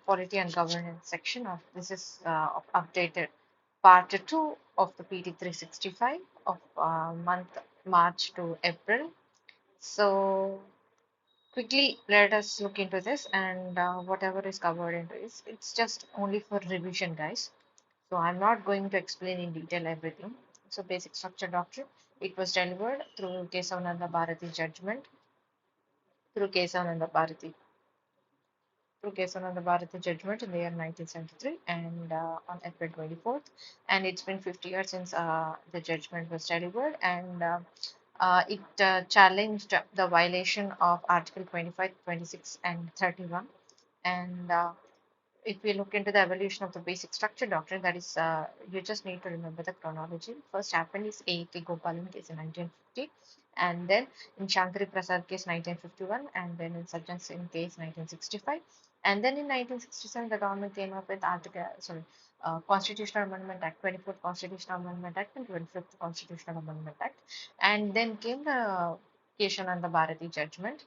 Polity and Governance section of this is updated part 2 of the pt365 of month March to April. So quickly let us look into this, and whatever is covered into this, it's just only for revision, guys. So I'm not going to explain in detail everything. So basic structure doctrine, it was delivered through Kesavananda Bharati judgment, through Kesavananda Bharati judgment in the year 1973, and on April 24th. And it's been 50 years since the judgment was delivered, and it challenged the violation of Article 25, 26, and 31. And if we look into the evolution of the basic structure doctrine, that is, you just need to remember the chronology. First happened is A.K. Gopalan case in 1950, and then in Shankari Prasad case 1951, and then in Sajjan Singh case 1965, and then in 1967 the government came up with Constitutional Amendment Act, 24th Constitutional Amendment Act, and 25th Constitutional Amendment Act, and then came the Keshananda Bharati judgment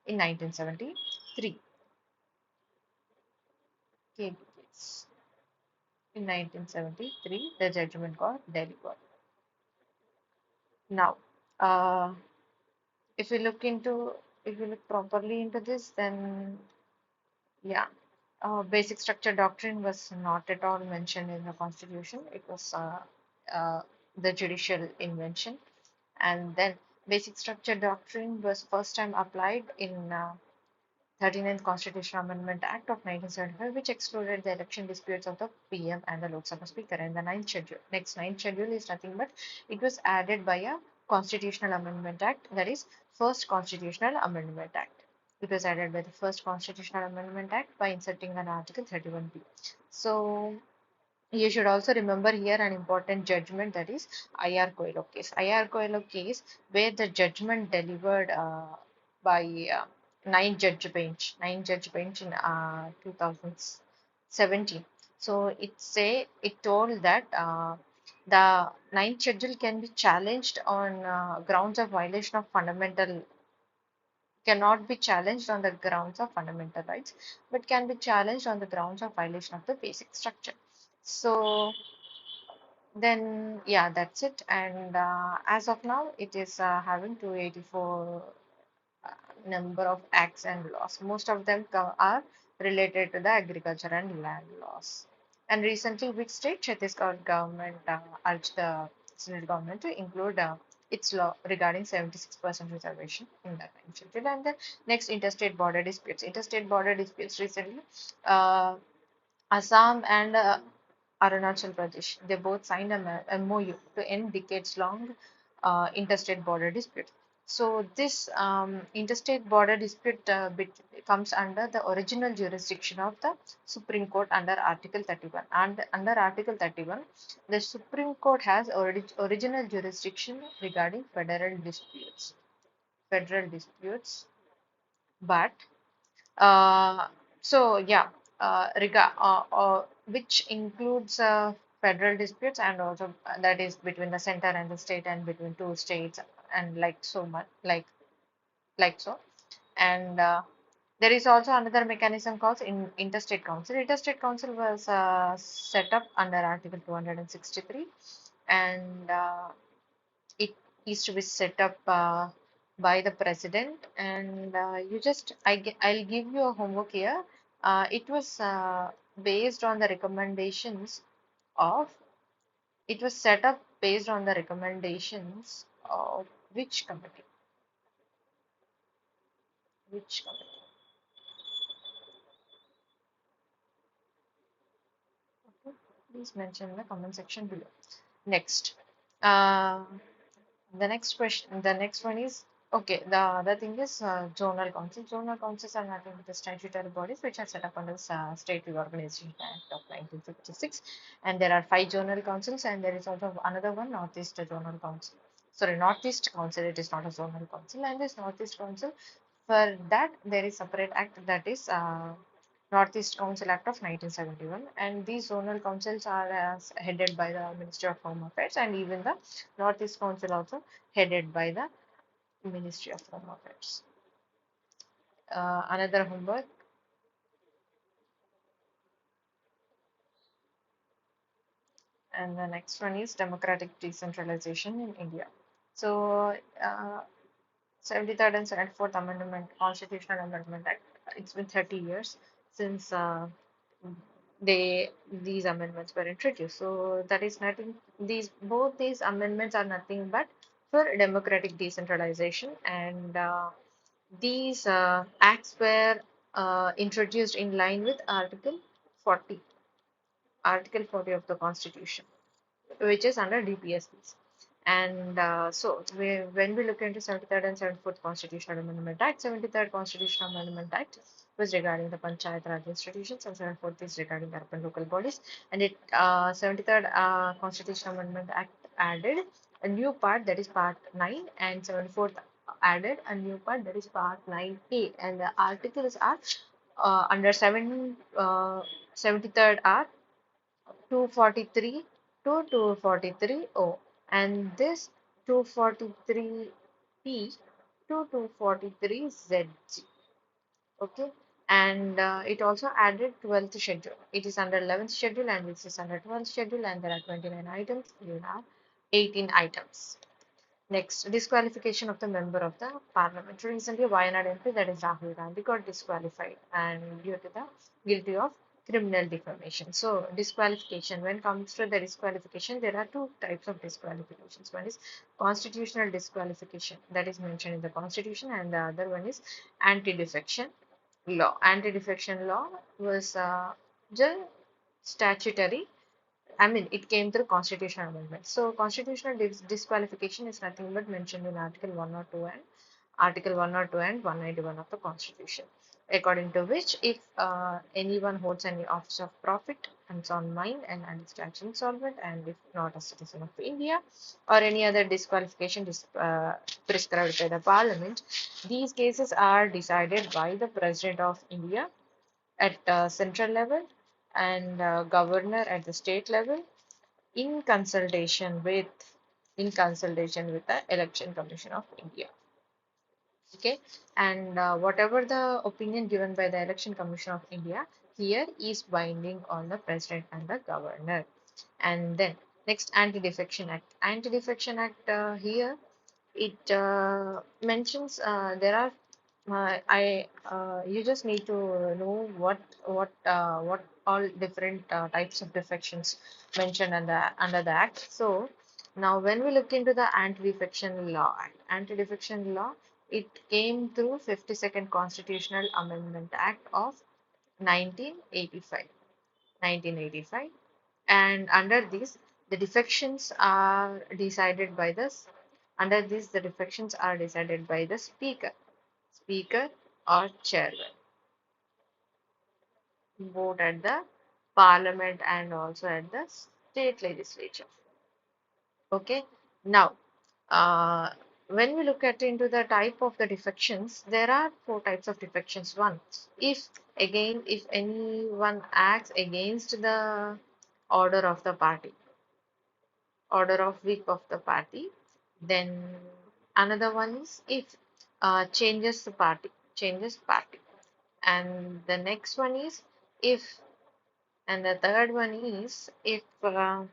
in 1973. Case. In 1973, the judgment got delivered. Now, uh, if you look into, if you look properly into this, then yeah, basic structure doctrine was not at all mentioned in the Constitution. It was uh, the judicial invention, and then basic structure doctrine was first time applied in 39th Constitutional Amendment Act of 1975, which excluded the election disputes of the PM and the Lok Sabha Speaker. And the ninth schedule, next ninth schedule is nothing but it was added by a Constitutional Amendment Act, that is, First Constitutional Amendment Act. It was added by the First Constitutional Amendment Act by inserting an Article 31B. So you should also remember here an important judgment, that is I.R. Coelho case. I.R. Coelho case, where the judgment delivered by nine judge bench in 2017. So it told that the ninth schedule can be challenged on grounds of violation of fundamental, cannot be challenged on the grounds of fundamental rights, but can be challenged on the grounds of violation of the basic structure. So then, yeah, that's it. And as of now, it is having 284 uh, number of acts and laws. Most of them are related to the agriculture and land laws. And recently, which state? Chhattisgarh government urged the central government to include its law regarding 76% reservation in the time schedule. And the next, interstate border disputes. Interstate border disputes recently, uh, Assam and Arunachal Pradesh, they both signed an MOU to end decades-long interstate border dispute. So this interstate border dispute comes under the original jurisdiction of the Supreme Court under Article 31. And under Article 31, the Supreme Court has original jurisdiction regarding federal disputes. Federal disputes, but uh, so yeah, which includes federal disputes, and also that is between the center and the state, and between two states, and like so much, like so. And there is also another mechanism called in interstate council. Interstate council was set up under Article 263, and it is to be set up by the president. And I'll give you a homework here. It was based on the recommendations of, it was set up based on the recommendations of which committee? Which committee? Okay, please mention in the comment section below. Next, uh, the next question, the next one is, okay, the other thing is zonal council. Zonal councils are nothing but the statutory bodies which are set up under the State Reorganization Act of 1956, and there are 5 zonal councils, and there is also another one, Northeast Zonal Council. Sorry, Northeast Council, it is not a zonal council, and this Northeast Council, for that there is separate act, that is Northeast Council Act of 1971, and these zonal councils are headed by the Ministry of Home Affairs, and even the Northeast Council also headed by the Ministry of Home Affairs. Another homework, And the next one is democratic decentralization in India. So, 73rd and 74th Amendment, Constitutional Amendment Act. It's been 30 years since these amendments were introduced. So that is nothing. Both these amendments are nothing but for democratic decentralization, and these acts were introduced in line with 40, Article 40 of the Constitution, which is under DPSPs. And when we look into 73rd and 74th Constitutional Amendment Act, 73rd Constitutional Amendment Act was regarding the Panchayat Raj institutions, and 74th is regarding urban local bodies. And 73rd Constitutional Amendment Act added a new part, that is Part 9, and 74th added a new part, that is Part 9A. And the articles are under 73rd are 243 to 243O, and this 243P to 243ZG. Okay, and it also added 12th schedule. It is under 11th schedule, and this is under 12th schedule, and there are 29 items. You have 18 items. Next, disqualification of the member of the parliament. Recently, Wayanad MP, that is Rahul Gandhi, got disqualified and due to the guilty of criminal defamation. So, disqualification. When it comes to the disqualification, there are two types of disqualifications. One is constitutional disqualification, that is mentioned in the constitution, and the other one is anti-defection law. Anti-defection law was just statutory. I mean, it came through constitutional amendment. So, constitutional disqualification is nothing but mentioned in Article 102 and Article 102 and 191 of the Constitution, according to which, if anyone holds any office of profit and on mind and is tax insolvent, and if not a citizen of India, or any other disqualification prescribed by the Parliament, these cases are decided by the President of India at central level, and governor at the state level, in consultation with the Election Commission of India. Okay, and whatever the opinion given by the Election Commission of India here is binding on the president and the governor. And then next, Anti-Defection Act. Anti-Defection Act, here it mentions there are I you just need to know what all different types of defections mentioned under the act. So now when we look into the Anti-Defection Law Act, Anti-Defection Law, it came through 52nd Constitutional Amendment Act of 1985. 1985, and under this the defections are decided by the defections are decided by the speaker or chairman, both at the parliament and also at the state legislature. Okay, now uh, when we look at into the type of the defections, there are four types of defections. One, if anyone acts against the order of the party, order of whip of the party. Then another one is if changes party. And the next one is if, and the third one is if there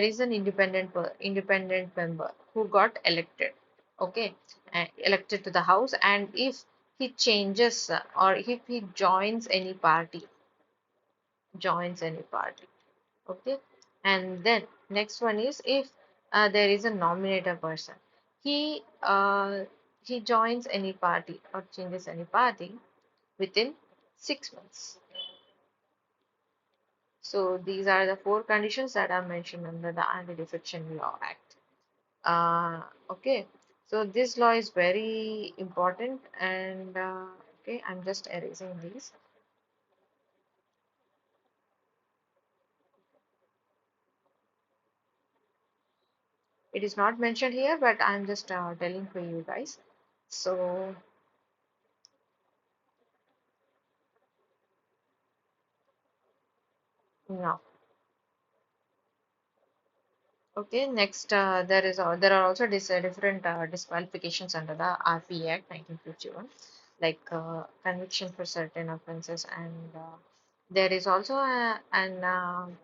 is an independent member who got elected, okay, elected to the house, and if he changes or if he joins any party, okay. And then next one is if there is a nominator person, he uh, he joins any party or changes any party within 6 months. So these are the four conditions that are mentioned under the Anti-Defection Law Act. Okay, so this law is very important, and okay, I'm just erasing these. It is not mentioned here, but I'm just telling for you guys. So now, okay, next there are also different disqualifications under the RPA Act 1951, like conviction for certain offences, and There is also an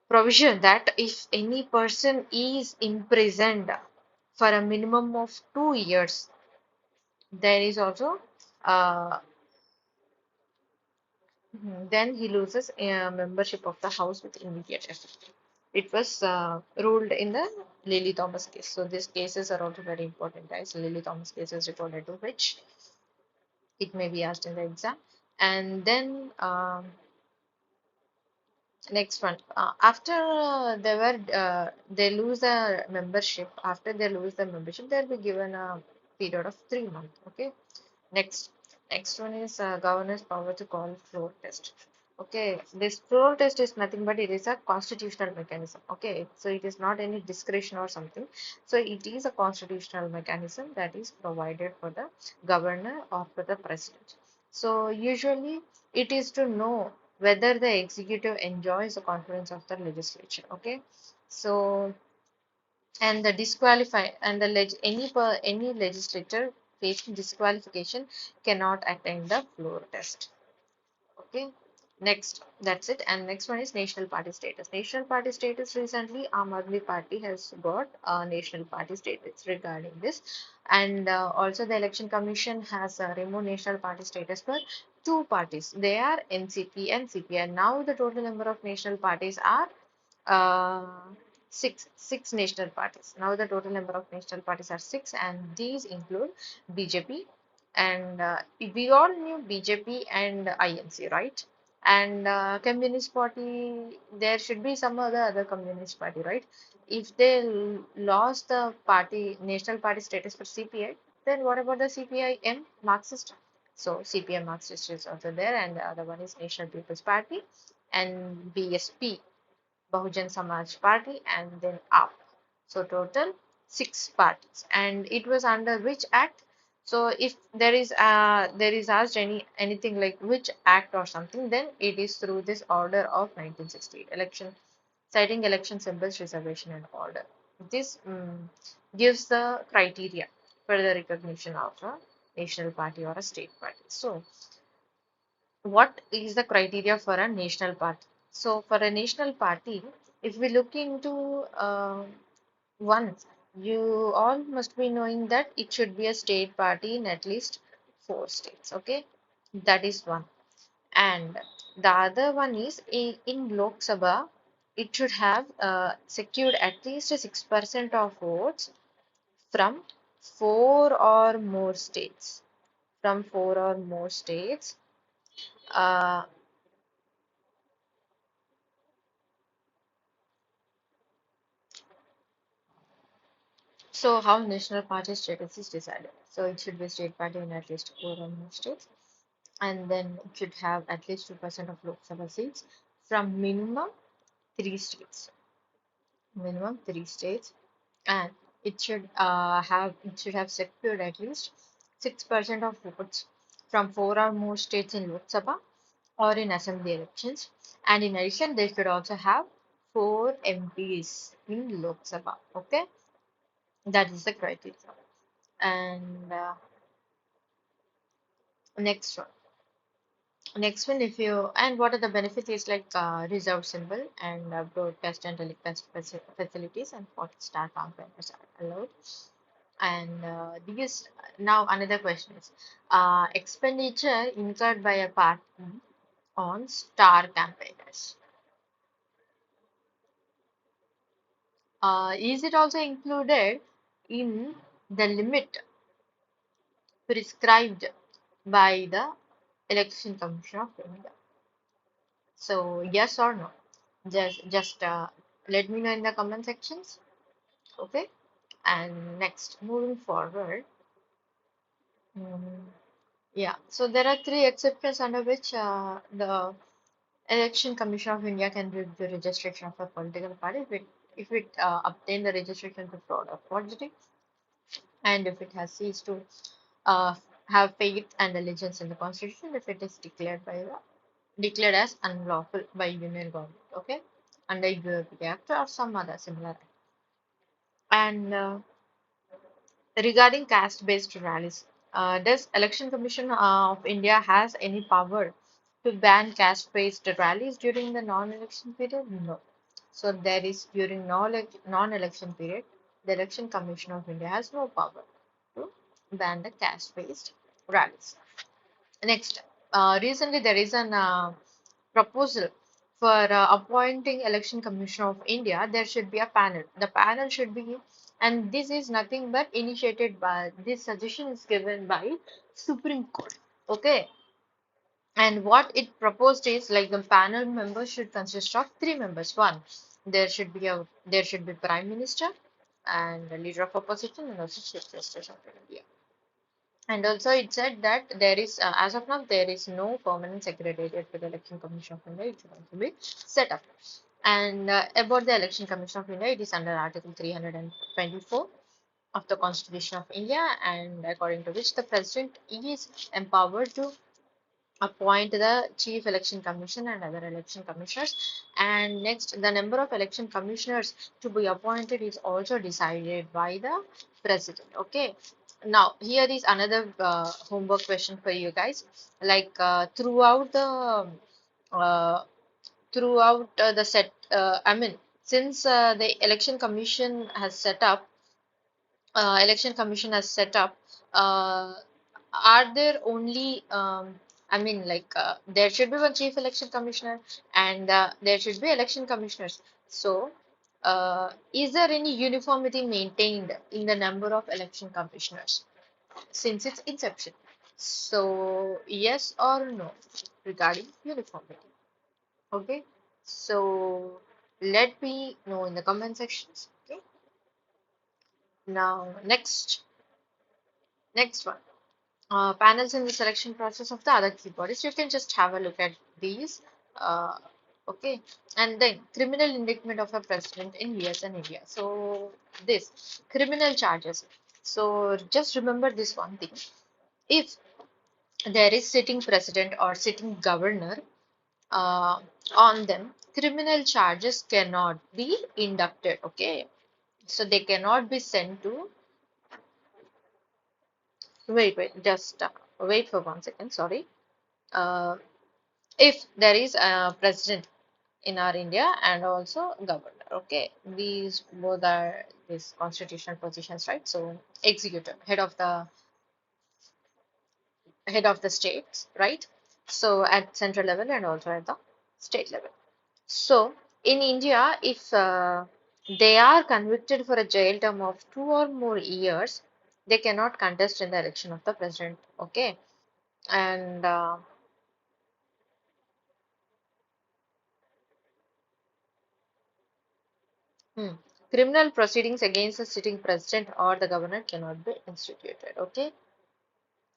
provision that if any person is imprisoned for a minimum of 2 years, there is also uh, then he loses membership of the house with immediate effect. It was ruled in the Lily Thomas case. So these cases are also very important, guys. Lily Thomas case is related to which it may be asked in the exam. And then next one, after they lose the membership. After they lose the membership, they'll be given a period of 3 months. Okay. Next, next one is governor's power to call floor test. Okay, this floor test is nothing but it is a constitutional mechanism. Okay, so it is not any discretion or something. So it is a constitutional mechanism that is provided for the governor or for the president. So usually it is to know whether the executive enjoys the confidence of the legislature. Okay, so and the disqualify and the any legislator facing disqualification cannot attend the floor test. Okay, next, that's it. And next one is national party status. National party status, recently Aam Aadmi Party has got a national party status regarding this. And also the election commission has removed national party status for two parties. They are NCP and CPI. Now the total number of national parties are uh, six national parties. Now the total number of national parties are six, and these include BJP, and we all knew BJP and INC, right? And Communist Party, there should be some other Communist Party, right? If they lost the party national party status for CPI, then what about the CPIM Marxist? So CPM Marxist is also there, and the other one is National People's Party and BSP, Bahujan Samaj Party, and then AAP. So total six parties, and it was under which act? So if there is asked anything like which act or something, then it is through this order of 1968 election, citing election symbols, reservation, and order. This gives the criteria for the recognition of a national party or a state party. So what is the criteria for a national party? So for a national party, if we look into one, you all must be knowing that it should be a state party in at least four states. Okay, that is one. And the other one is in Lok Sabha, it should have secured at least 6% of votes from four or more states. From four or more states. Uh, So how national party status is decided? So it should be a state party in at least four or more states, and then it should have at least 2% of Lok Sabha seats from three states. Minimum three states, and it should have secured at least 6% of votes from four or more states in Lok Sabha or in assembly elections, and in addition, they should also have four MPs in Lok Sabha. Okay, that is the criteria. And next one. Next one, if you and what are the benefits is like reserve symbol and broadcast and telecast facilities and 40-star campaigns are allowed. And these now another question is expenditure incurred by a party on star campaigners. Is it also included in the limit prescribed by the Election Commission of India? So yes or no? Just let me know in the comment sections. Okay. And next, moving forward, mm, yeah. So there are three exceptions under which the Election Commission of India can review the registration of a political party if it obtain the registration to fraud or forgery, and if it has ceased to uh, have faith and allegiance in the constitution, if it is declared as unlawful by union government. Okay, under UAP Act or some other similar act. And regarding caste-based rallies, does Election Commission of India has any power To ban caste-based rallies during the non-election period? No. So there is during non-election period, the Election Commission of India has no power to ban the caste-based rallies. Next, recently there is an proposal for appointing Election Commission of India. There should be a panel. The panel should be, and this is nothing but initiated by, this suggestion is given by Supreme Court. Okay, and what it proposed is like the panel members should consist of three members. One, there should be Prime Minister and the leader of opposition and also Chief Justice of India. And also it said that there is, as of now, there is no permanent secretariat for the Election Commission of India. It should also be set up. And about the Election Commission of India, it is under Article 324 of the Constitution of India, and according to which the President is empowered to appoint the Chief Election Commission and other election commissioners. And next, the number of election commissioners to be appointed is also decided by the President. Okay. Now, here is another homework question for you guys. Like uh, throughout the set, I mean, since the election commission has set up, uh, are there only I mean like there should be one chief election commissioner and there should be election commissioners. So is there any uniformity maintained in the number of election commissioners since its inception? So yes or no regarding uniformity. Okay, so let me know in the comment sections. Okay, now next one, panels in the selection process of the other key bodies. You can just have a look at these. Uh, okay, and then criminal indictment of a president in US and India. So this criminal charges. So just remember this one thing. If there is sitting president or sitting governor uh, on them, criminal charges cannot be inducted. Okay, so they cannot be sent to. Wait, just wait for 1 second. Sorry. Uh, if there is a president in our India and also governor, okay, these both are these constitutional positions, right? So executive, head of the states, right? So at central level and also at the state level. So in India, if they are convicted for a jail term of 2 or more years, they cannot contest in the election of the president, okay? And Hmm. Criminal proceedings against the sitting president or the governor cannot be instituted. Okay,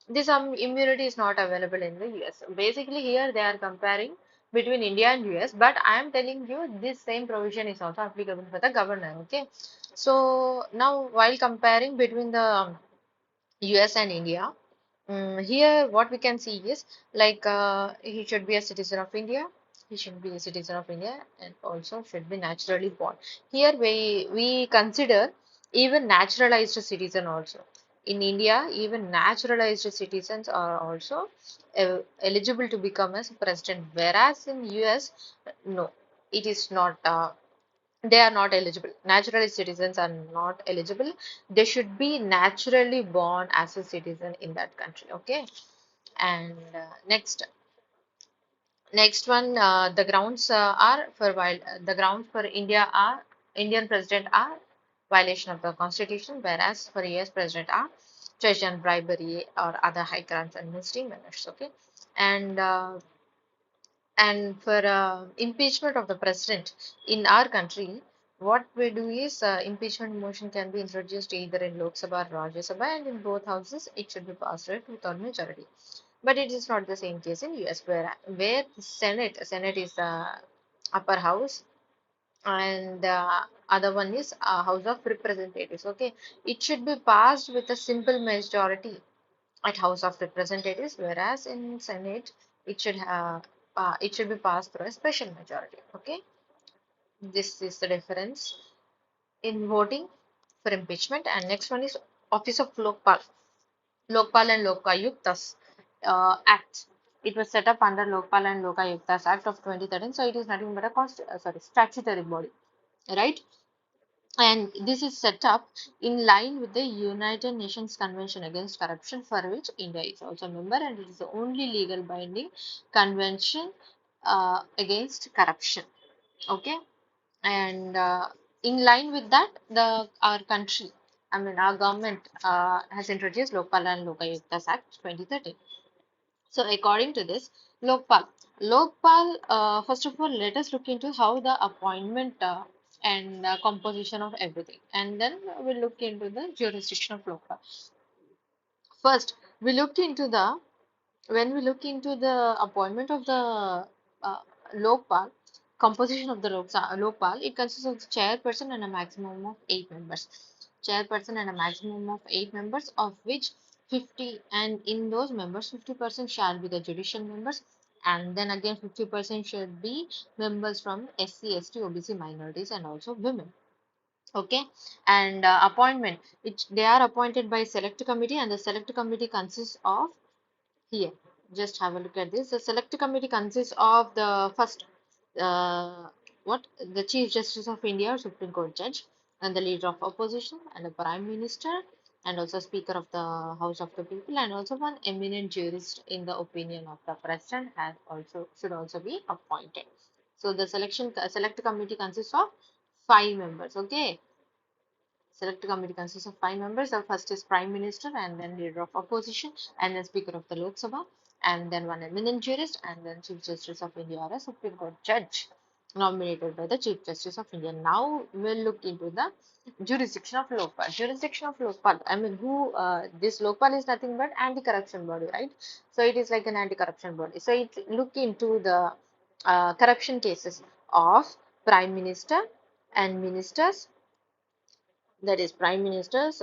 this immunity is not available in the US. Basically, here they are comparing between India and US, but I am telling you this same provision is also applicable for the governor. Okay, so now while comparing between the US and India, here what we can see is like he should be a citizen of India. He should be a citizen of India and also should be naturally born. Here we consider even naturalized citizen also. In India, even naturalized citizens are also eligible to become as president. Whereas in US, no, it is not. They are not eligible. Naturalized citizens are not eligible. They should be naturally born as a citizen in that country. Okay. And next one, the grounds are for while the grounds for Indian president are violation of the constitution, whereas for US president are treason, bribery, or other high crimes and misdemeanors. Okay. And for impeachment of the president in our country, what we do is impeachment motion can be introduced either in Lok Sabha or Rajya Sabha, and in both houses it should be passed by two-third majority. But it is not the same case in US, where the Senate is the upper house, and other one is House of Representatives. Okay, it should be passed with a simple majority at House of Representatives, whereas in Senate it should be passed through a special majority. Okay, this is the difference in voting for impeachment. And next one is Office of Lokpal and Lokayuktas Act. it was set up under Lokpal and Lokayuktas Act of 2013. So it is nothing but a statutory body, right? And this is set up in line with the United Nations Convention Against Corruption, for which India is also a member, and it is the only legal binding convention against corruption. Okay, and in line with that, our country, I mean our government, has introduced Lokpal and Lokayuktas Act 2013. So according to this, Lokpal, first of all, let us look into how the appointment and composition of everything, and then we'll look into the jurisdiction of Lokpal. First, we looked into the when we look into the appointment of the Lokpal, composition of the Lokpal, it consists of the chairperson and a maximum of 8 members. Chairperson and a maximum of 8 members, of which 50, and in those members, 50% shall be the judicial members, and then again 50% should be members from SC, ST, OBC minorities, and also women. Okay, and appointment, which they are appointed by select committee, and the select committee consists of, here, just have a look at this. The select committee consists of the first, uh, the Chief Justice of India or Supreme Court judge, and the leader of opposition, and the Prime Minister, and also Speaker of the House of the People, and also one eminent jurist in the opinion of the President has also should also be appointed. So the select committee consists of 5 members. Okay, select committee consists of 5 members. The first is Prime Minister, and then Leader of Opposition, and then Speaker of the Lok Sabha, and then one eminent jurist, and then Chief Justice of India or a Supreme Court judge nominated by the Chief Justice of India. Now we'll look into the jurisdiction of Lokpal. Jurisdiction of Lokpal. I mean, this Lokpal is nothing but anti-corruption body, right? So it is like an anti-corruption body. So it look into the corruption cases of Prime Minister and ministers, that is prime ministers,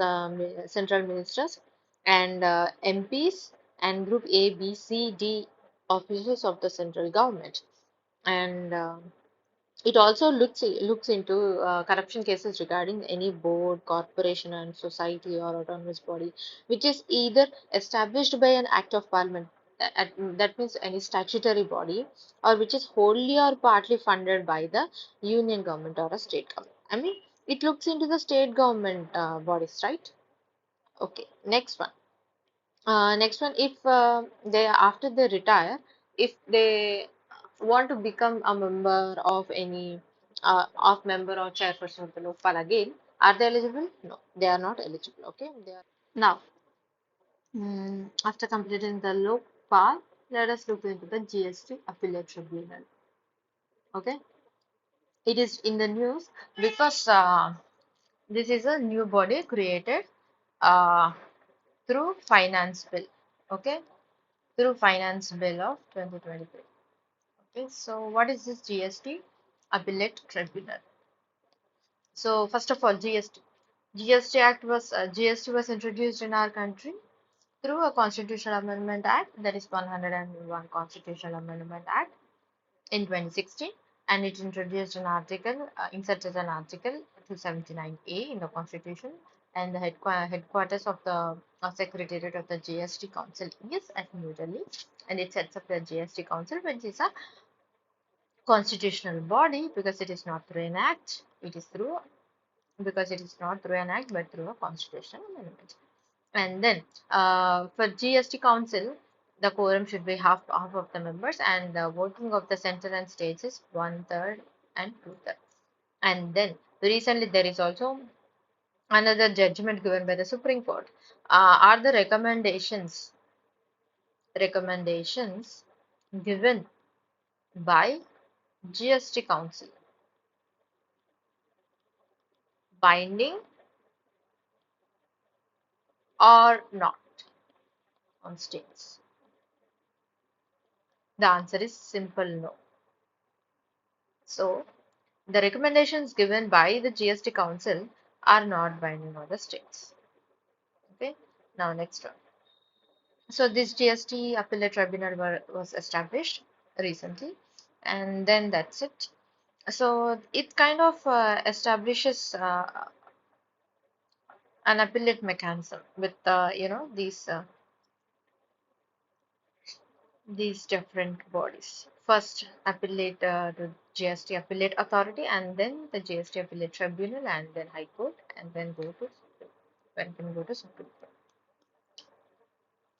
central ministers, and MPs, and group A, B, C, D officers of the central government. And it also looks into corruption cases regarding any board, corporation, and society or autonomous body which is either established by an act of parliament, that means any statutory body, or which is wholly or partly funded by the union government or a state government. I mean, it looks into the state government bodies, right? Okay, next one. If they after they retire, if they want to become a member of any of member or chairperson of the Lokpal again, are they eligible? No, they are not eligible. Okay, they are now. After completing the Lokpal, let us look into the GST appellate tribunal. Okay, it is in the news because this is a new body created uh, through finance bill. Okay, through finance bill of 2023. Okay, so what is this GST appellate tribunal? So first of all, GST Act was GST was introduced in our country through a constitutional amendment act, that is 101 constitutional amendment act in 2016, and it introduced an article, inserted an article 279A in the constitution, and the headquarters of the secretariat of the GST council is at New Delhi, and it sets up the GST council, which is a constitutional body because it is not through an act, it is through because it is not through an act but through a constitutional amendment. And then for GST council, the quorum should be half of the members, and the voting of the center and states is 1/3 and 2/3. And then recently there is also another judgment given by the Supreme Court. Are the recommendations given by GST council binding or not on states? The answer is simple no. So, the recommendations given by the GST Council are not binding on the states. Okay, now next one. So, this GST Appellate Tribunal was established recently, and then that's it. So, it kind of establishes an appellate mechanism with these these different bodies. First, appellate the GST appellate authority, and then the GST appellate tribunal, and then High Court, and then when can go to Supreme Court.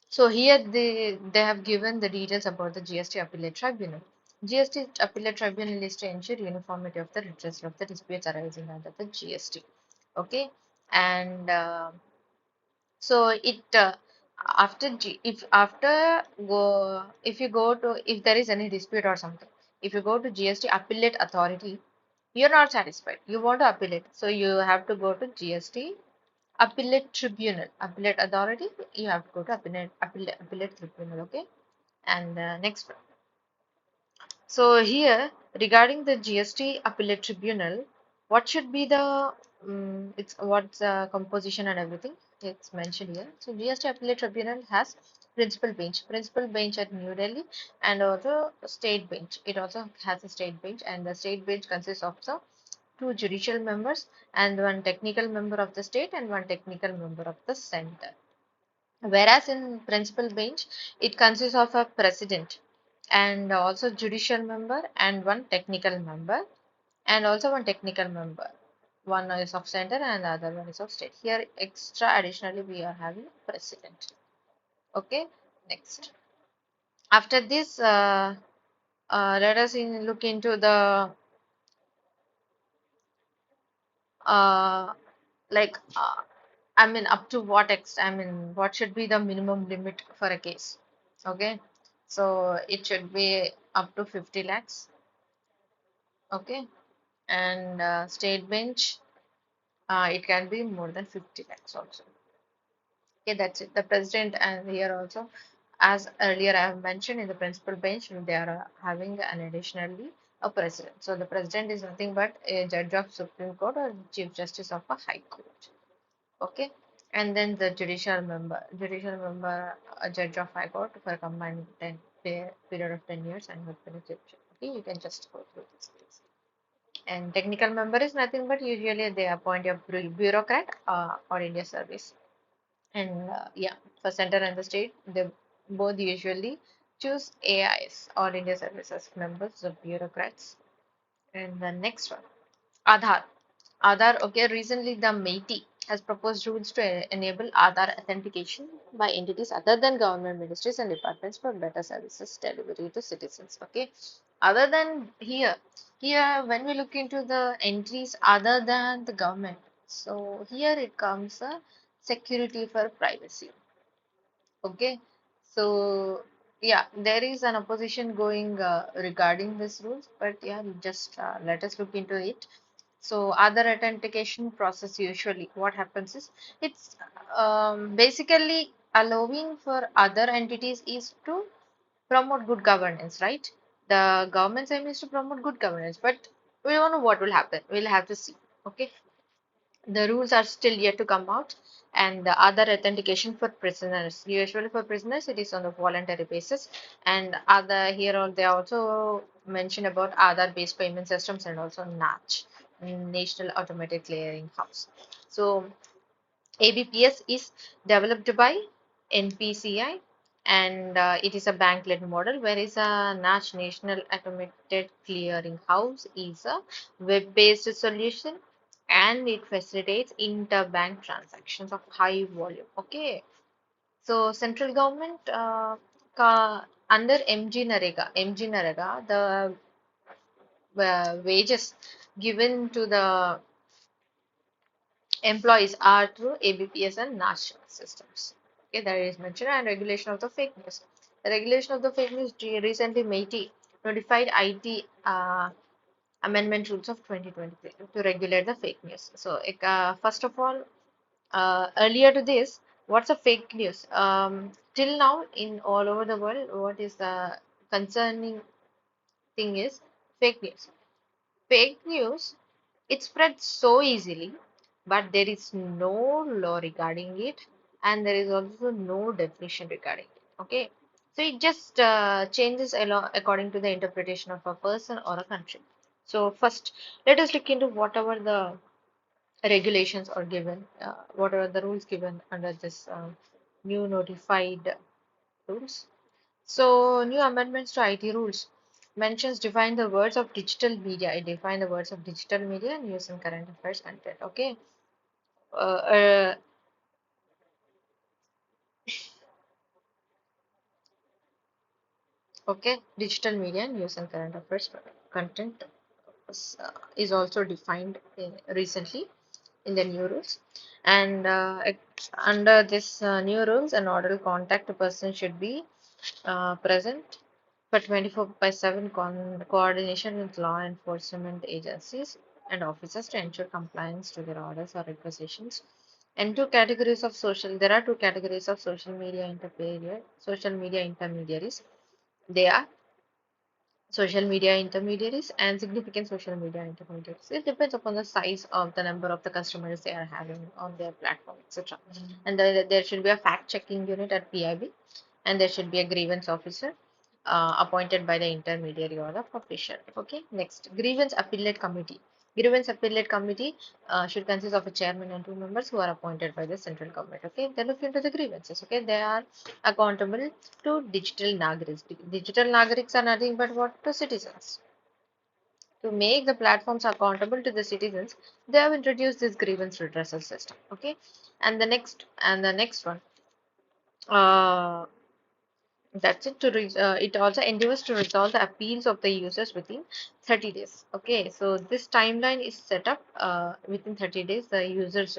So here they have given the details about the GST appellate tribunal. GST appellate tribunal is to ensure uniformity of the redressal of the disputes arising under the GST. Okay, and so it after if after go if you go to if there is any dispute or something, if you go to GST appellate authority, you're not satisfied, you want to appeal it, so you have to go to GST appellate tribunal, appellate authority, you have to go to appellate tribunal. Okay, and next one. So here, regarding the GST appellate tribunal, what should be the it's what's composition and everything? It's mentioned here. So GST appellate tribunal has principal bench at New Delhi, and also state bench. It also has a state bench, and the state bench consists of the two judicial members and one technical member of the state and one technical member of the center. Whereas in principal bench, it consists of a president and also judicial member and one technical member and also one technical member. One is of center and the other one is of state. Here, extra additionally, we are having president. Okay, next. After this, let us look into the uh, like I mean up to what extent, I mean what should be the minimum limit for a case. Okay, so it should be up to 50 lakhs. Okay, and state bench, it can be more than 50 lakhs also. Okay, that's it. The president, and here also, as earlier I have mentioned, in the principal bench they are having an additionally a president. So the president is nothing but a judge of Supreme Court or chief justice of a high court. Okay, and then the judicial member, a judge of high court for a combined period of 10 years and with benefit. Okay, you can just go through this please. And technical member is nothing but usually they appoint a bureaucrat or India service. And yeah, for center and the state, they both usually choose AIS, All India Services members of bureaucrats. And the next one, Aadhaar. Aadhaar, okay, recently the MeitY has proposed rules to enable Aadhaar authentication by entities other than government ministries and departments for better services delivery to citizens. Okay, other than here when we look into the entries other than the government, so here it comes a security for privacy. Okay, so yeah, there is an opposition going regarding this rules, but yeah, just let us look into it. So other authentication process usually what happens is it's basically allowing for other entities is to promote good governance, right? The government's aim is to promote good governance, but we don't know what will happen. We'll have to see. Okay, the rules are still yet to come out, and the other authentication for prisoners. Usually for prisoners, it is on a voluntary basis, and other here they also mention about other based payment systems and also NACH, National Automatic Clearing House. So ABPS is developed by NPCI, and it is a bank-led model, whereas a National Automated Clearing House is a web-based solution and it facilitates interbank transactions of high volume. Okay, so central government under MG Narega, the wages given to the employees are through ABPS and national systems. Okay, that is mentioned, and regulation of the fake news. The regulation of the fake news recently MeitY notified IT amendment rules of 2023 to regulate the fake news. So, first of all, earlier to this, what's a fake news? Till now, in all over the world, what is the concerning thing is fake news. Fake news, it spreads so easily, but there is no law regarding it, and there is also no definition regarding it. Okay, so it just changes according to the interpretation of a person or a country. So first, let us look into whatever the regulations are given, what are the rules given under this new notified rules. So, new amendments to IT rules mentions define the words of digital media. It define the words of digital media and use in current affairs content. Okay. Uh, uh, okay. Digital media and use in current affairs content is also defined recently in the new rules. And under this new rules, an order contact person should be present for 24 by 7 coordination with law enforcement agencies and officers to ensure compliance to their orders or requisitions. And there are two categories of social media intermediaries. They are social media intermediaries and significant social media intermediaries. It depends upon the size of the number of the customers they are having on their platform, etc. And there should be a fact checking unit at PIB, and there should be a grievance officer appointed by the intermediary or the official. Okay, next, grievance appellate committee. Grievance appellate committee should consist of a chairman and two members who are appointed by the central government. Okay, they look into the grievances. Okay, they are accountable to digital nagariks. Digital nagariks are nothing but what? The citizens. To make the platforms accountable to the citizens, they have introduced this grievance redressal system. Okay, and the next one. Uh, That's it. It also endeavors to resolve the appeals of the users within 30 days. Okay, so this timeline is set up within 30 days. The users'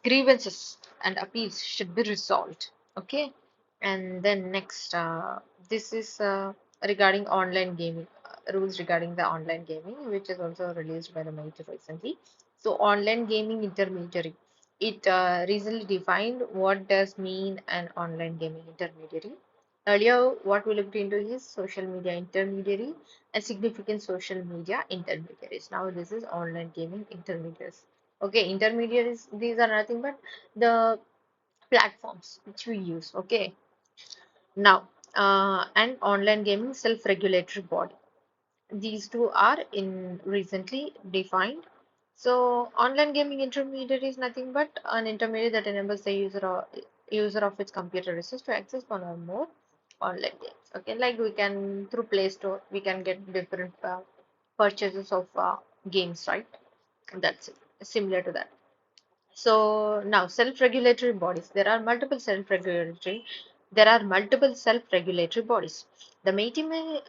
grievances and appeals should be resolved. Okay, and then next, this is regarding online gaming rules regarding the online gaming, which is also released by the MIT recently. So, online gaming intermediary. It recently defined what does mean an online gaming intermediary. Earlier, what we looked into is social media intermediary and significant social media intermediaries. Now, this is online gaming intermediaries. Okay, intermediaries, these are nothing but the platforms which we use. Okay, now, and online gaming self-regulatory body. These two are in recently defined. So, online gaming intermediary is nothing but an intermediary that enables the user of its computer resource to access one or more online games. Okay, like we can through Play Store, we can get different purchases of games, right? That's it. Similar to that. So now self-regulatory bodies. There are multiple self-regulatory bodies. The MATI may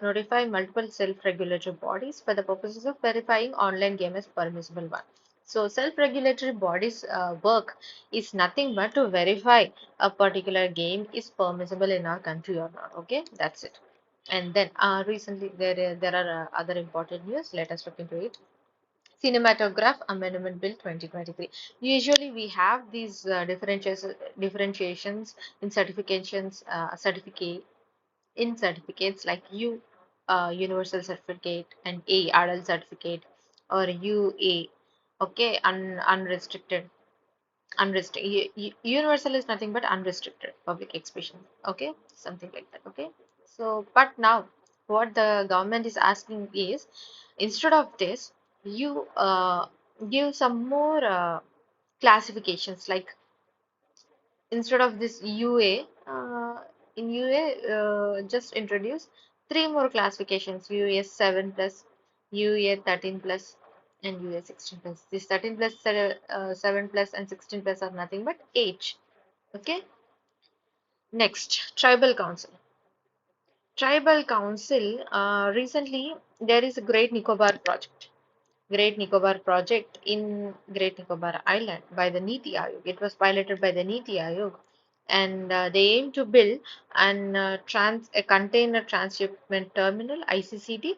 notify multiple self-regulatory bodies for the purposes of verifying online game as permissible one. So self-regulatory bodies work is nothing but to verify a particular game is permissible in our country or not. Okay, that's it. And then recently there are other important news. Let us look into it. Cinematograph Amendment Bill 2023. Usually, we have these differentiations in certificates like Universal Certificate, and A, Adult Certificate, or UA, okay, unrestricted. Universal is nothing but unrestricted public expression. Okay, something like that. Okay, so but now what the government is asking is, instead of this, you give some more classifications, like instead of this UA, in UA, just introduce three more classifications: UA 7 plus, UA 13 plus, and UA 16 plus. This 13 plus, 7 plus, and 16 plus are nothing but age. Okay. Next, Tribal Council. Tribal Council. Recently, there is a Great Nicobar project. Great Nicobar project in Great Nicobar Island by the Niti Aayog. It was piloted by the Niti Aayog, and they aim to build a container transshipment terminal (ICCT),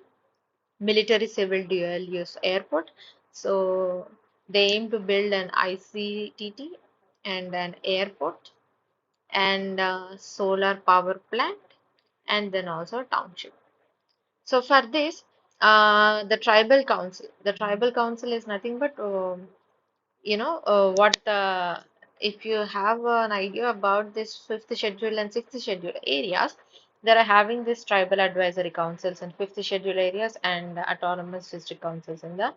military civil dual use airport. So they aim to build an ICTT and an airport and solar power plant, and then also a township. So for this, the tribal council is nothing but what if you have an idea about this fifth schedule and sixth schedule areas, they are having this tribal advisory councils in fifth schedule areas and autonomous district councils in the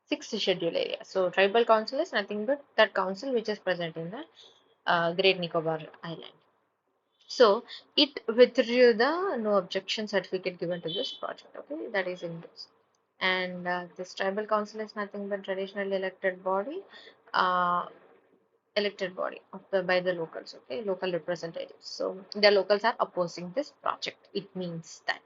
sixth schedule area. So tribal council is nothing but that council which is present in the Great Nicobar Island. So it withdrew the no objection certificate given to this project. Okay, that is in this. And this tribal council is nothing but traditionally uh, elected body of the by the locals. Okay, local representatives. So the locals are opposing this project. It means that.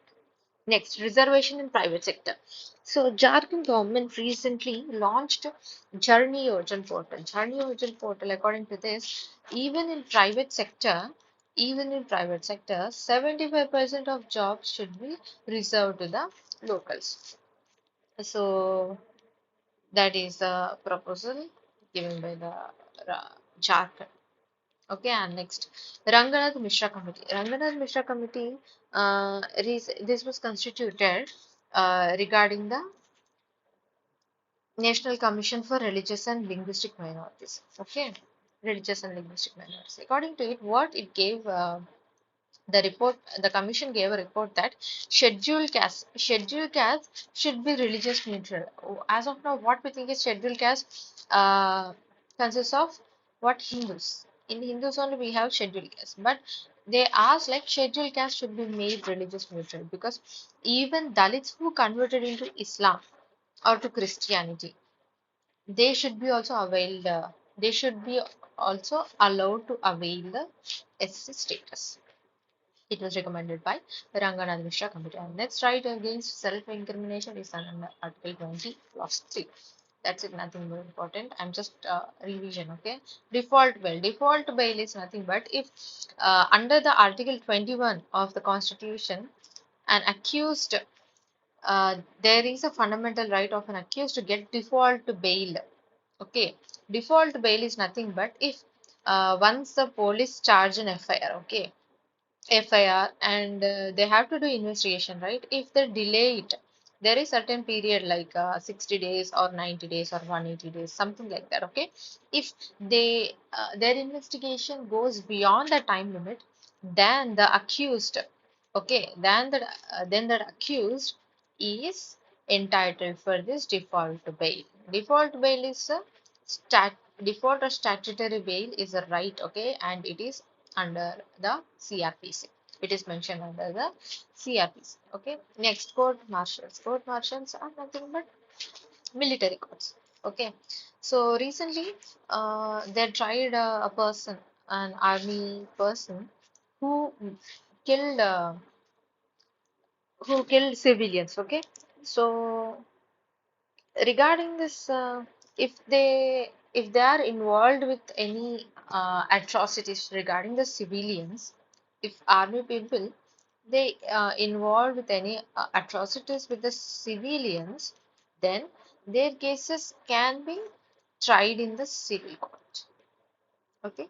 Next, reservation in private sector. So, Jharkhand government recently launched Journey Yojan portal. Journey Yojan portal, according to this, even in private sector, 75% of jobs should be reserved to the locals. So, that is the proposal given by the Jharkhand. Okay, and next, Ranganath Mishra Committee. Ranganath Mishra Committee, this was constituted regarding the National Commission for Religious and Linguistic Minorities. Okay, religious and linguistic minorities. According to it, what it gave the commission gave a report that scheduled caste should be religious neutral. As of now, what we think is scheduled caste consists of what Hindus. In Hindus only we have scheduled caste, but they asked like scheduled caste should be made religious neutral because even Dalits who converted into Islam or to Christianity, they should be also availed. They should be also allowed to avail the SC status. It was recommended by Ranganath Mishra Committee. And next, right against self-incrimination is under Article 20, Clause 3. That's it, nothing more important. I'm just revision, okay? Default bail. Default bail is nothing but if under the Article 21 of the Constitution, an accused, there is a fundamental right of an accused to get default bail. Okay, default bail is nothing but if once the police charge an FIR, okay, FIR and they have to do investigation, right? If they delay it, there is certain period like 60 days or 90 days or 180 days, something like that. Okay, if they their investigation goes beyond the time limit, then the accused, okay, then the accused is entitled for this default bail. Default bail is a stat default or statutory bail is a right, okay, and it is under the CRPC. It is mentioned under the CRPC. Okay. Next, court martials. Court martials are nothing but military courts. Okay. So recently, they tried a person, an army person, who killed uh, who killed civilians. Okay. So regarding this, if they are involved with any atrocities regarding the civilians, if army people they involved with any atrocities with the civilians, then their cases can be tried in the civil court. Okay,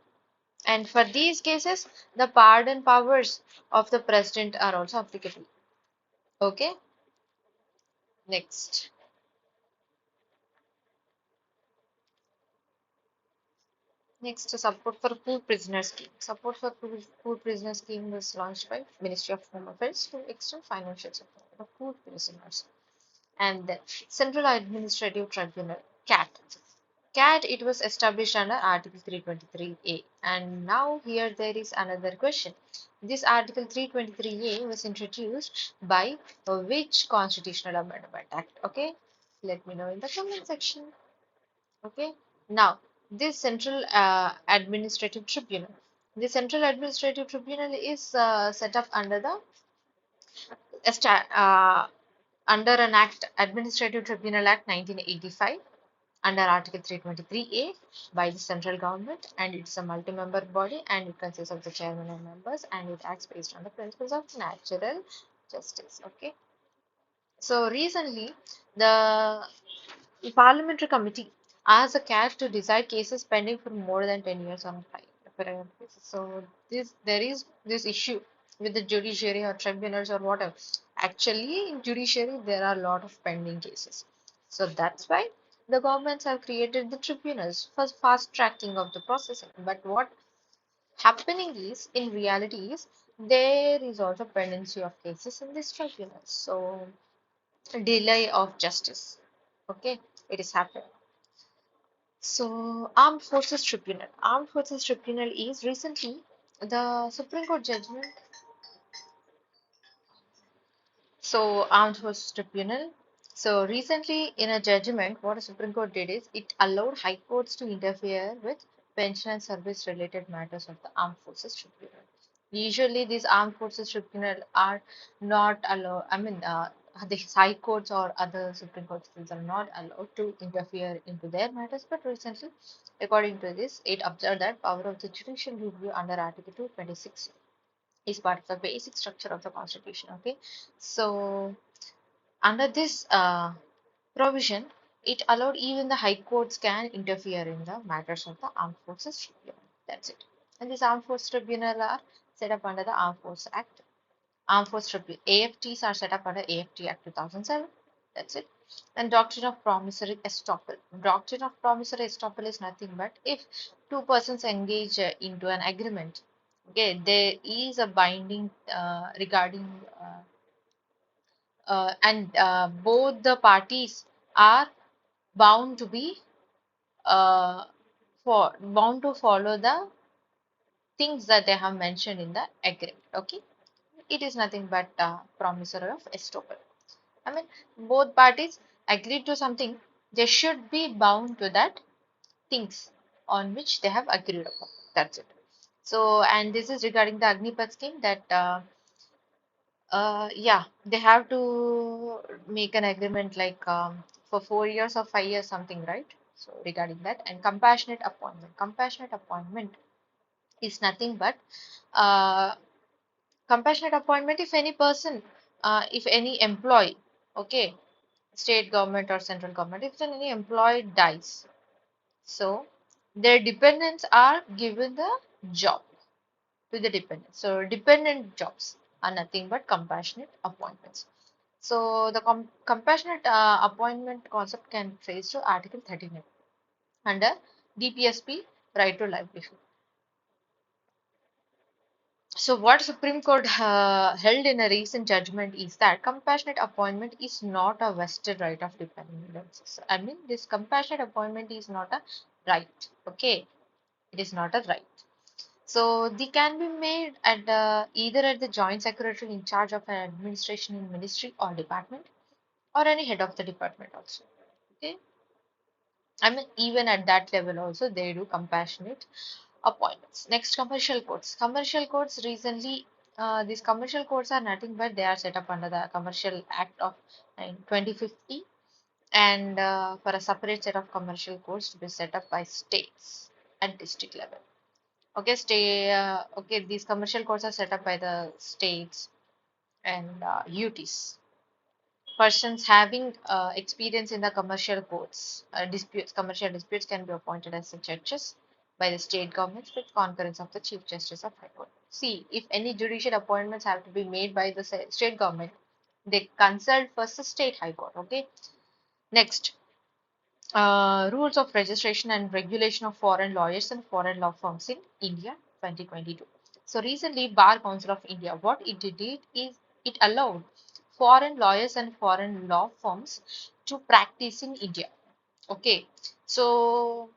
and for these cases the pardon powers of the president are also applicable. Okay, next. Next, support for poor prisoner scheme. Support for poor prisoner scheme was launched by Ministry of Home Affairs to extend financial support for poor prisoners. And then Central Administrative Tribunal (CAT). CAT, it was established under Article 323A. And now here there is another question. This Article 323A was introduced by which Constitutional Amendment Act? Okay, let me know in the comment section. Okay, now this Central Administrative Tribunal. The Central Administrative Tribunal is set up under the under an Act, Administrative Tribunal Act 1985, under Article 323A by the central government, and it's a multi-member body and it consists of the chairman and members and it acts based on the principles of natural justice. Okay. So recently, the Parliamentary Committee asks a CAT to decide cases pending for more than 10 years on a file. So there is this issue with the judiciary or tribunals or whatever. Actually, in judiciary, there are a lot of pending cases. So that's why the governments have created the tribunals for fast tracking of the processing. But what happening is, in reality, is there is also pendency of cases in these tribunals. So delay of justice. Okay, it is happening. So, Armed Forces Tribunal. Armed Forces Tribunal is recently The Supreme Court judgment. So, Armed Forces Tribunal. So, recently in a judgment, what the Supreme Court did is it allowed high courts to interfere with pension and service related matters of the Armed Forces Tribunal. Usually, these Armed Forces Tribunal are not allowed, the high courts or other Supreme Courts are not allowed to interfere into their matters. But recently, according to this, it observed that power of the judicial review under Article 226 is part of the basic structure of the Constitution. Okay, so under this provision, it allowed even the high courts can interfere in the matters of the Armed Forces Tribunal. That's it. And these Armed Forces Tribunal are set up under the Armed Forces Act. Armed Forces Tribunal AFTs are set up under AFT Act 2007. That's it. And doctrine of promissory estoppel. Doctrine of promissory estoppel is nothing but if two persons engage into an agreement, okay, there is a binding regarding and both the parties are bound to be uh, bound to follow the things that they have mentioned in the agreement. Okay, it is nothing but promissory of estoppel. I mean, both parties agreed to something; they should be bound to that things on which they have agreed upon. That's it. So, and this is regarding the Agnipath scheme that yeah, they have to make an agreement like for 4 years or 5 years, something, right? So regarding that, and compassionate appointment. Compassionate appointment is nothing but uh, compassionate appointment if any person, if any employee, okay, state government or central government, if any employee dies, so their dependents are given the job to the dependents. So dependent jobs are nothing but compassionate appointments. So the compassionate appointment concept can be traced to Article 39 under DPSP, right to livelihood. So what Supreme Court held in a recent judgment is that compassionate appointment is not a vested right of dependents. I mean, this compassionate appointment is not a right. Okay, it is not a right. So they can be made at either at the joint secretary in charge of an administration in ministry or department, or any head of the department also. Okay, I mean, even at that level also they do compassionate appointments. Next, commercial courts. Commercial courts recently, these commercial courts are nothing but they are set up under the Commercial Act of 2050, and for a separate set of commercial courts to be set up by states at district level. Okay, okay, these commercial courts are set up by the states and UTs. Persons having experience in the commercial courts, commercial disputes can be appointed as the judges by the state governments with concurrence of the Chief Justice of High Court. See, if any judicial appointments have to be made by the state government, they consult first the state High Court. Okay. Next, rules of registration and regulation of foreign lawyers and foreign law firms in India 2022. So recently, Bar Council of India, what it did is it allowed foreign lawyers and foreign law firms to practice in India. Okay, so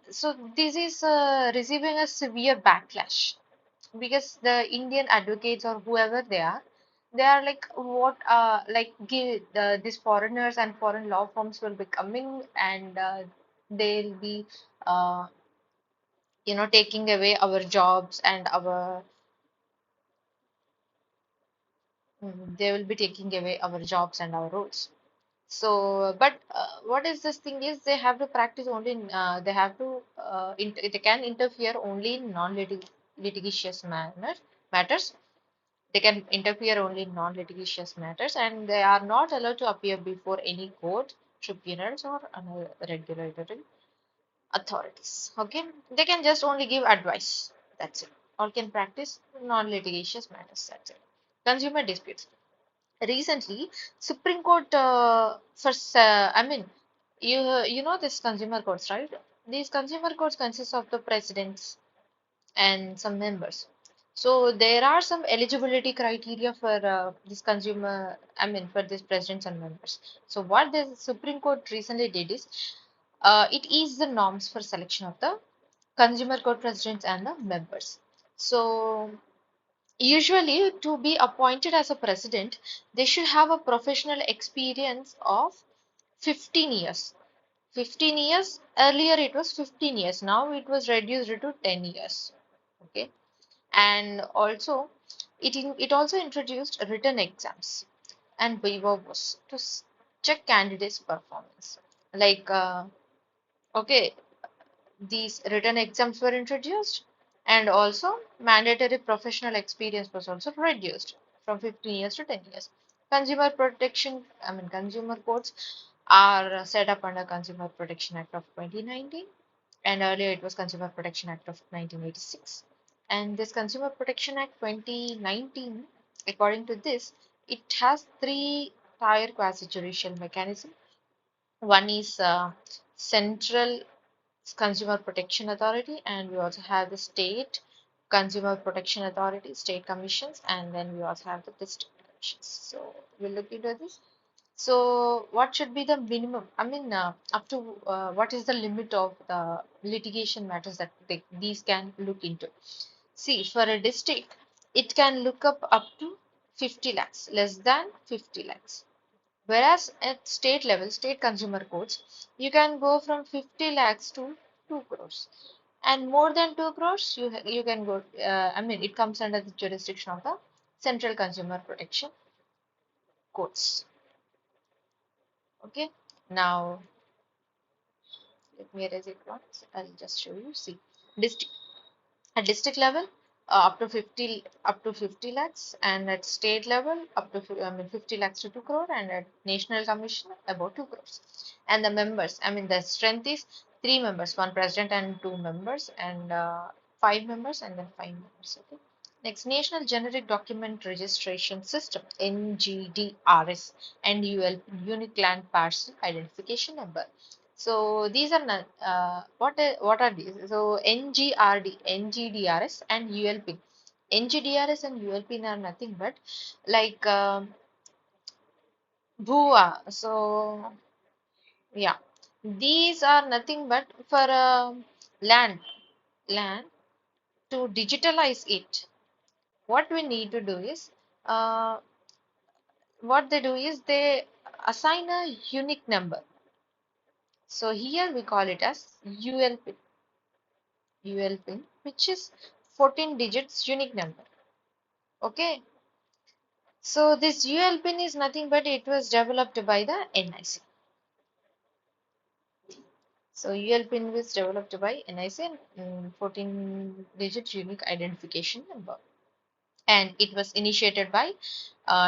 so this is receiving a severe backlash because the Indian advocates or whoever they are like what like these foreigners and foreign law firms will be coming and they'll be uh, taking away our jobs and our they will be taking away our jobs and our roles. So, but what is this thing is they have to practice only in, they have to they can interfere only in non-litigious matters. They can interfere only in non-litigious matters, and they are not allowed to appear before any court, tribunals, or other regulatory authorities. Okay, they can just only give advice. That's it. Or can practice non-litigious matters. That's it. Consumer disputes. Recently, Supreme Court I mean, you know this consumer courts, right? These consumer courts consist of the presidents and some members. So there are some eligibility criteria for this consumer, for these presidents and members. So what the Supreme Court recently did is, it is the norms for selection of the consumer court presidents and the members. So usually to be appointed as a president, they should have a professional experience of 15 years. 15 years, earlier it was 15 years, now it was reduced to 10 years. Okay, and also it also introduced written exams and Viva-was to check candidates' performance. Like, okay, these written exams were introduced, and also mandatory professional experience was also reduced from 15 years to 10 years. Consumer protection, I mean, consumer courts are set up under Consumer Protection Act of 2019, and earlier it was Consumer Protection Act of 1986. And this Consumer Protection Act 2019, according to this, it has three-tier quasi-judicial mechanism. One is Central Consumer Protection Authority, and we also have the State Consumer Protection Authority, state commissions, and then we also have the district commissions. So we'll look into this. So what should be the minimum? I mean, up to what is the limit of the litigation matters that these can look into? See, for a district, it can look up to 50 lakhs, less than 50 lakhs. Whereas at state level, state consumer courts, you can go from 50 lakhs to 2 crores. And more than 2 crores, you can go, I mean, it comes under the jurisdiction of the Central Consumer Protection Courts. Okay, now let me erase it once. I'll just show you. See, district. At district level, up to 50 lakhs, and at state level up to 50 lakhs to 2 crore, and at national commission about 2 crores. And the members, I mean the strength is 3 members, one president and 2 members, and 5 members, and then 5 members. Okay. Next, National Generic Document Registration System, NGDRS, and Unique Land Parcel Identification Number. So these are not, what are these? So NGRD, NGDRS, and ULPIN. NGDRS and ULPIN are nothing but like BUA. So yeah, these are nothing but for land land to digitalize it. What we need to do is, uh, what they do is they assign a unique number. So here we call it as UL pin, which is 14 digits unique number. Okay. So this UL pin is nothing but it was developed by the NIC. So UL pin was developed by NIC, 14 digit unique identification number. And it was initiated by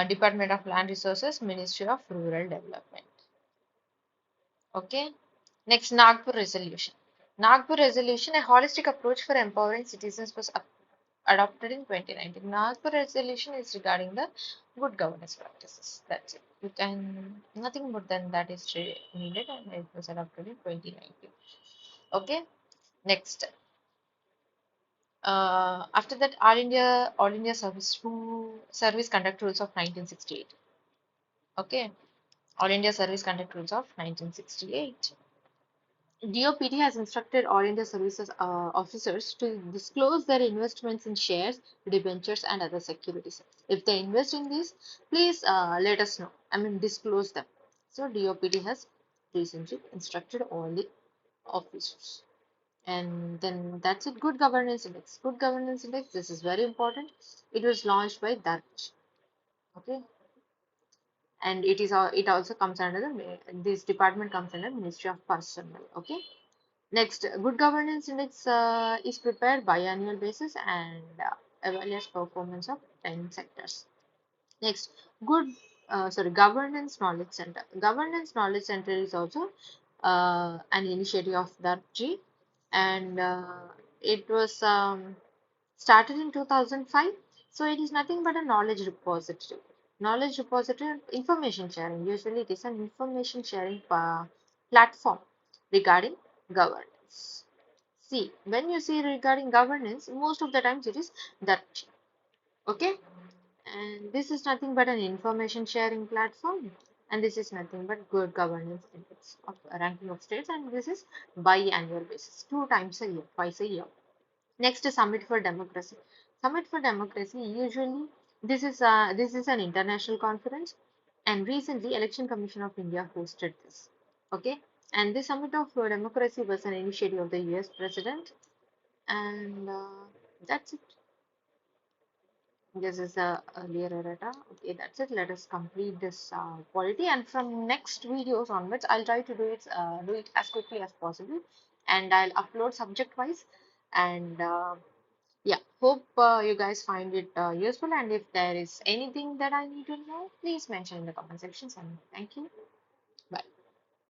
Department of Land Resources, Ministry of Rural Development. Okay. Next, Nagpur Resolution. Nagpur Resolution, a holistic approach for empowering citizens, was adopted in 2019. Nagpur Resolution is regarding the good governance practices. That's it. You can, nothing more than that is needed, and it was adopted in 2019. Okay. Next. After that, All India Service Conduct Rules of 1968. Okay. All India Service Conduct Rules of 1968. DOPT has instructed all India services officers to disclose their investments in shares, debentures, and other securities. If they invest in these, please let us know. I mean, disclose them. So, DOPT has recently instructed all the officers. And then that's it. Good Governance Index. Good Governance Index, this is very important. It was launched by Dutch. Okay. And it also comes under this department comes under Ministry of Personnel. Okay. Next, Good Governance Index is prepared biannual basis and evaluates performance of 10 sectors. Next, Governance Knowledge Center. Governance Knowledge Center is also an initiative of DARG, and it was started in 2005. So it is nothing but a knowledge repository. Knowledge repository, information sharing. Usually it is an information sharing platform regarding governance. See, when you see regarding governance, most of the times it is that. Okay. And this is nothing but an information sharing platform. and this is nothing but good governance index of ranking of states, and this is biannual basis, 2 times a year, twice a year. Next is Summit for Democracy. Summit for Democracy, usually this is an international conference, and recently Election Commission of India hosted this. Okay, and this Summit of Democracy was an initiative of the US President, and that's it. This is a earlier errata. Okay, that's it. Let us complete this polity, and from next videos onwards, I'll try to do it as quickly as possible, and I'll upload subject wise. And yeah, hope you guys find it useful. And if there is anything that I need to know, please mention in the comment sections. And thank you.